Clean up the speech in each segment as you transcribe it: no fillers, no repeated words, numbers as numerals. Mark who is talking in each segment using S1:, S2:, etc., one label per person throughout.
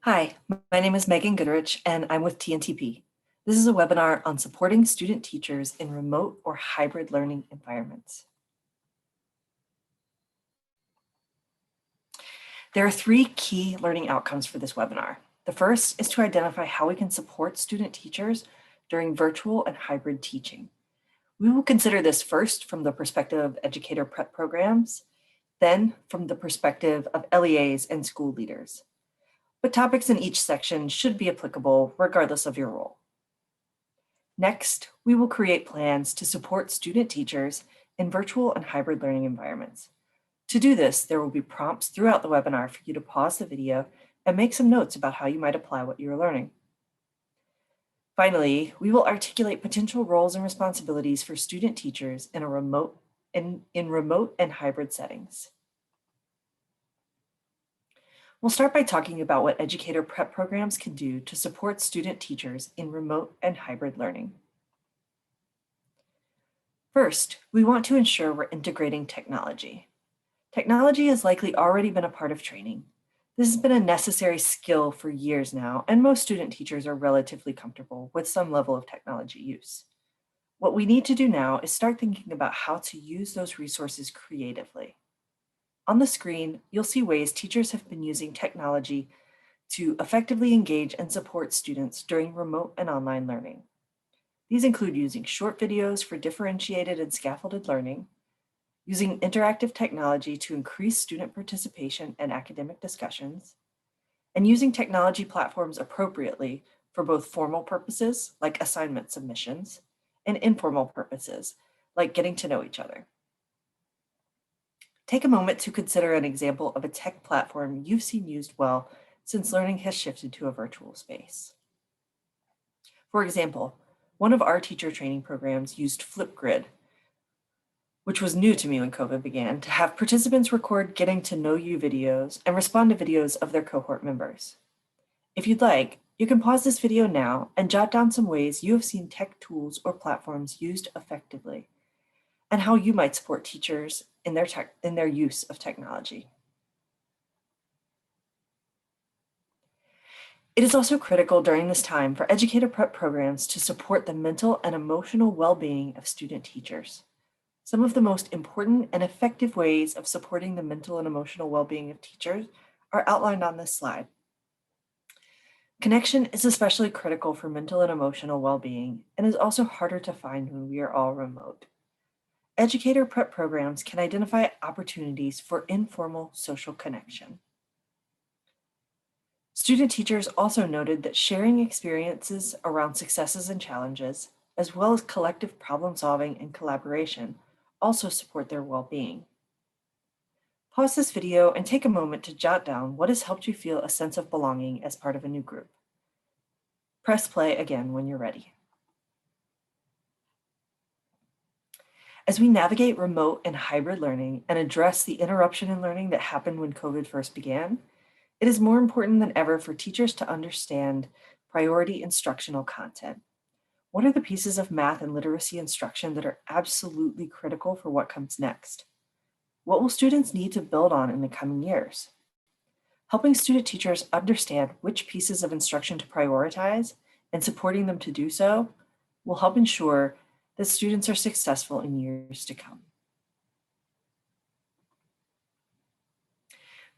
S1: Hi, my name is Megan Goodrich, and I'm with TNTP. This is a webinar on supporting student teachers in remote or hybrid learning environments. There are three key learning outcomes for this webinar. The first is to identify how we can support student teachers during virtual and hybrid teaching. We will consider this first from the perspective of educator prep programs, then from the perspective of LEAs and school leaders. But topics in each section should be applicable regardless of your role. Next, we will create plans to support student teachers in virtual and hybrid learning environments. To do this, there will be prompts throughout the webinar for you to pause the video and make some notes about how you might apply what you are learning. Finally, we will articulate potential roles and responsibilities for student teachers in remote and hybrid settings. We'll start by talking about what educator prep programs can do to support student teachers in remote and hybrid learning. First, we want to ensure we're integrating technology. Technology has likely already been a part of training. This has been a necessary skill for years now, and most student teachers are relatively comfortable with some level of technology use. What we need to do now is start thinking about how to use those resources creatively. On the screen, you'll see ways teachers have been using technology to effectively engage and support students during remote and online learning. These include using short videos for differentiated and scaffolded learning, using interactive technology to increase student participation and academic discussions, and using technology platforms appropriately for both formal purposes, like assignment submissions, and informal purposes, like getting to know each other. Take a moment to consider an example of a tech platform you've seen used well since learning has shifted to a virtual space. For example, one of our teacher training programs used Flipgrid, which was new to me when COVID began, to have participants record getting to know you videos and respond to videos of their cohort members. If you'd like, you can pause this video now and jot down some ways you have seen tech tools or platforms used effectively, and how you might support teachers in their use of technology. It is also critical during this time for educator prep programs to support the mental and emotional well-being of student teachers. Some of the most important and effective ways of supporting the mental and emotional well-being of teachers are outlined on this slide. Connection is especially critical for mental and emotional well-being and is also harder to find when we are all remote. Educator prep programs can identify opportunities for informal social connection. Student teachers also noted that sharing experiences around successes and challenges, as well as collective problem solving and collaboration, also support their well-being. Pause this video and take a moment to jot down what has helped you feel a sense of belonging as part of a new group. Press play again when you're ready. As we navigate remote and hybrid learning and address the interruption in learning that happened when COVID first began, it is more important than ever for teachers to understand priority instructional content. What are the pieces of math and literacy instruction that are absolutely critical for what comes next? What will students need to build on in the coming years? Helping student teachers understand which pieces of instruction to prioritize and supporting them to do so will help ensure that students are successful in years to come.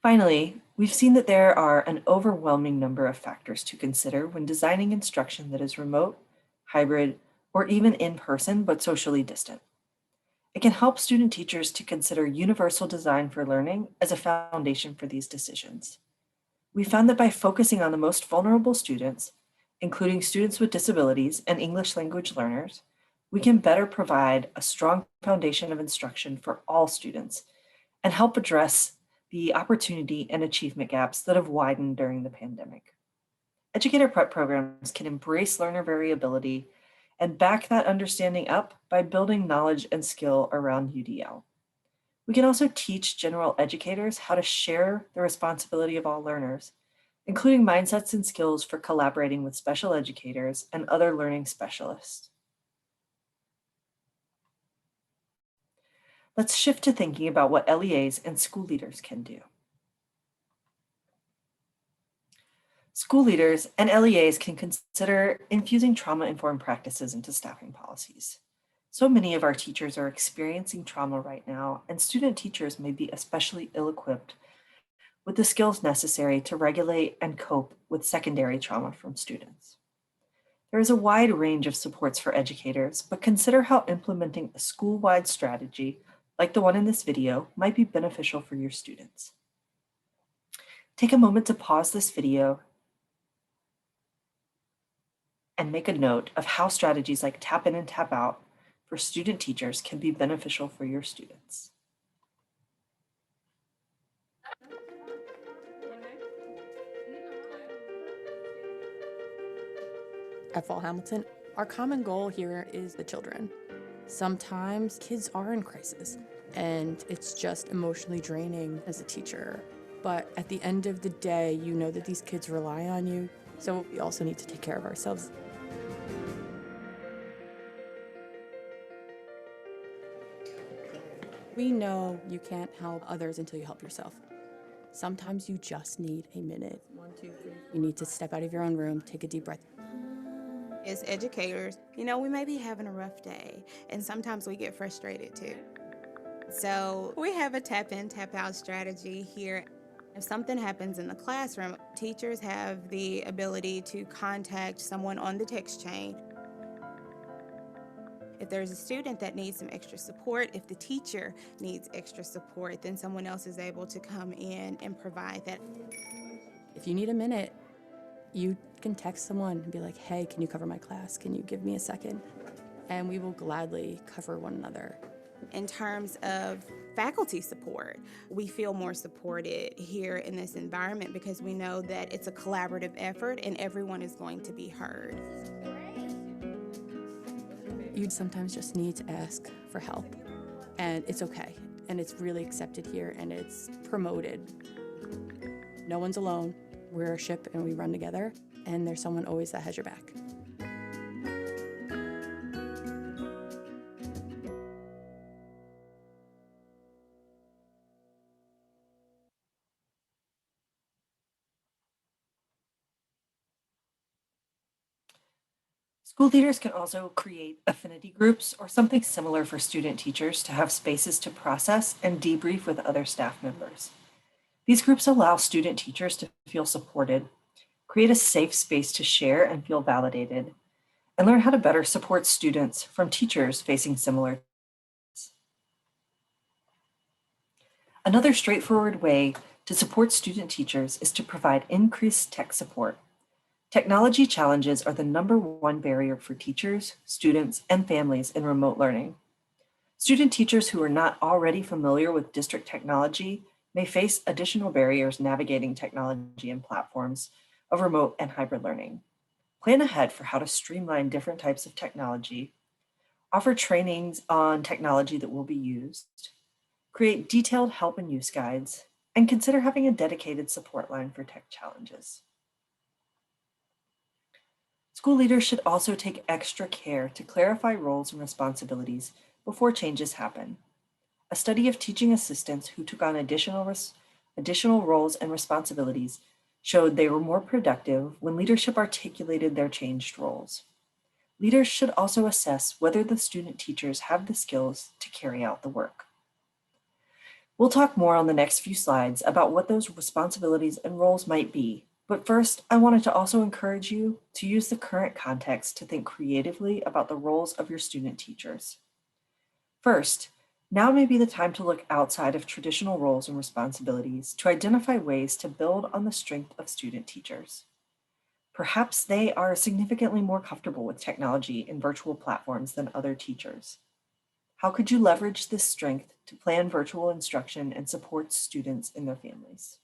S1: Finally, we've seen that there are an overwhelming number of factors to consider when designing instruction that is remote, hybrid, or even in person but socially distant. It can help student teachers to consider universal design for learning as a foundation for these decisions. We found that by focusing on the most vulnerable students, including students with disabilities and English language learners, we can better provide a strong foundation of instruction for all students and help address the opportunity and achievement gaps that have widened during the pandemic. Educator prep programs can embrace learner variability and back that understanding up by building knowledge and skill around UDL. We can also teach general educators how to share the responsibility of all learners, including mindsets and skills for collaborating with special educators and other learning specialists. Let's shift to thinking about what LEAs and school leaders can do. School leaders and LEAs can consider infusing trauma-informed practices into staffing policies. So many of our teachers are experiencing trauma right now, and student teachers may be especially ill-equipped with the skills necessary to regulate and cope with secondary trauma from students. There is a wide range of supports for educators, but consider how implementing a school-wide strategy, like the one in this video, might be beneficial for your students. Take a moment to pause this video and make a note of how strategies like tap in and tap out for student teachers can be beneficial for your students.
S2: At Fall Hamilton, our common goal here is the children. Sometimes kids are in crisis, and it's just emotionally draining as a teacher. But at the end of the day, you know that these kids rely on you, so we also need to take care of ourselves. We know you can't help others until you help yourself. Sometimes you just need a minute. 1, 2, 3. You need to step out of your own room, take a deep breath.
S3: As educators, we may be having a rough day, and sometimes we get frustrated too. So we have a tap in, tap out strategy here. If something happens in the classroom, teachers have the ability to contact someone on the text chain. If there's a student that needs some extra support, if the teacher needs extra support, then someone else is able to come in and provide that.
S2: If you need a minute, you can text someone and be like, hey, can you cover my class? Can you give me a second? And we will gladly cover one another.
S3: In terms of faculty support, we feel more supported here in this environment because we know that it's a collaborative effort and everyone is going to be heard.
S2: You sometimes just need to ask for help, and it's okay, and it's really accepted here, and it's promoted. No one's alone. We're a ship and we run together, and there's someone always that has your back.
S1: School leaders can also create affinity groups or something similar for student teachers to have spaces to process and debrief with other staff members. These groups allow student teachers to feel supported, create a safe space to share and feel validated, and learn how to better support students from teachers facing similar. Another straightforward way to support student teachers is to provide increased tech support. Technology challenges are the #1 barrier for teachers, students, and families in remote learning. Student teachers who are not already familiar with district technology may face additional barriers navigating technology and platforms of remote and hybrid learning. Plan ahead for how to streamline different types of technology, offer trainings on technology that will be used, create detailed help and use guides, and consider having a dedicated support line for tech challenges. School leaders should also take extra care to clarify roles and responsibilities before changes happen. A study of teaching assistants who took on additional roles and responsibilities showed they were more productive when leadership articulated their changed roles. Leaders should also assess whether the student teachers have the skills to carry out the work. We'll talk more on the next few slides about what those responsibilities and roles might be, but first, I wanted to also encourage you to use the current context to think creatively about the roles of your student teachers. First, now may be the time to look outside of traditional roles and responsibilities to identify ways to build on the strength of student teachers. Perhaps they are significantly more comfortable with technology and virtual platforms than other teachers. How could you leverage this strength to plan virtual instruction and support students and their families?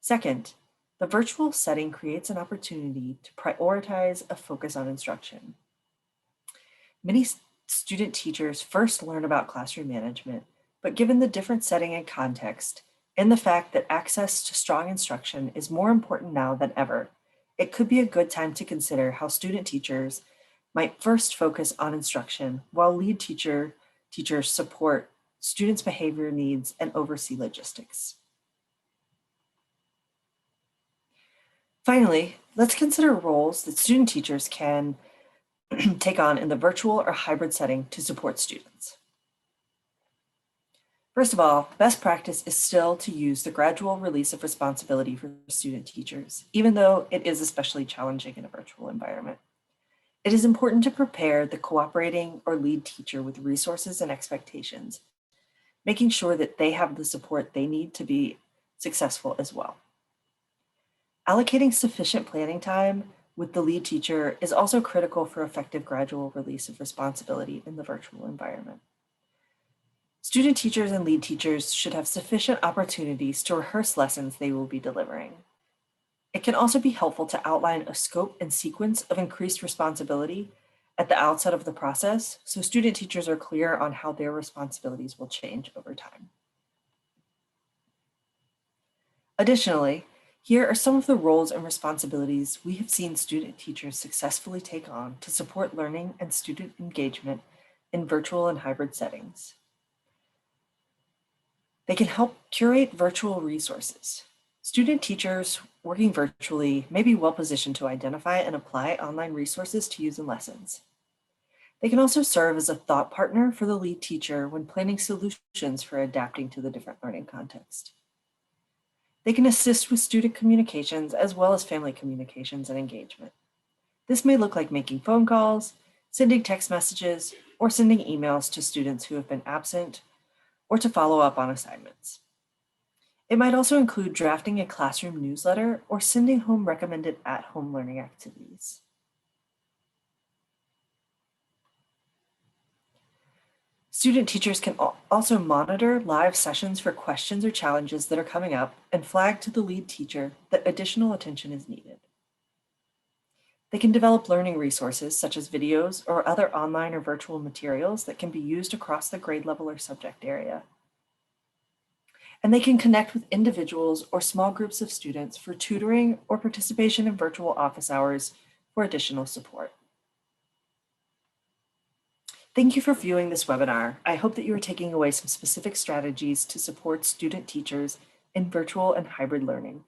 S1: Second, the virtual setting creates an opportunity to prioritize a focus on instruction. Many student teachers first learn about classroom management, but given the different setting and context, and the fact that access to strong instruction is more important now than ever, it could be a good time to consider how student teachers might first focus on instruction while lead teachers support students' behavior needs and oversee logistics. Finally, let's consider roles that student teachers can take on in the virtual or hybrid setting to support students. First of all, best practice is still to use the gradual release of responsibility for student teachers, even though it is especially challenging in a virtual environment. It is important to prepare the cooperating or lead teacher with resources and expectations, making sure that they have the support they need to be successful as well. Allocating sufficient planning time with the lead teacher is also critical for effective gradual release of responsibility in the virtual environment. Student teachers and lead teachers should have sufficient opportunities to rehearse lessons they will be delivering. It can also be helpful to outline a scope and sequence of increased responsibility at the outset of the process, so student teachers are clear on how their responsibilities will change over time. Additionally, here are some of the roles and responsibilities we have seen student teachers successfully take on to support learning and student engagement in virtual and hybrid settings. They can help curate virtual resources. Student teachers working virtually may be well positioned to identify and apply online resources to use in lessons. They can also serve as a thought partner for the lead teacher when planning solutions for adapting to the different learning context. They can assist with student communications as well as family communications and engagement. This may look like making phone calls, sending text messages, or sending emails to students who have been absent, or to follow up on assignments. It might also include drafting a classroom newsletter or sending home recommended at-home learning activities. Student teachers can also monitor live sessions for questions or challenges that are coming up and flag to the lead teacher that additional attention is needed. They can develop learning resources such as videos or other online or virtual materials that can be used across the grade level or subject area. And they can connect with individuals or small groups of students for tutoring or participation in virtual office hours for additional support. Thank you for viewing this webinar. I hope that you are taking away some specific strategies to support student teachers in virtual and hybrid learning.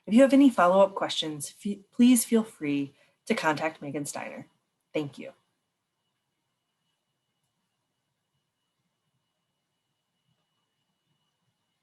S1: If you have any follow-up questions, please feel free to contact Megan Steiner. Thank you.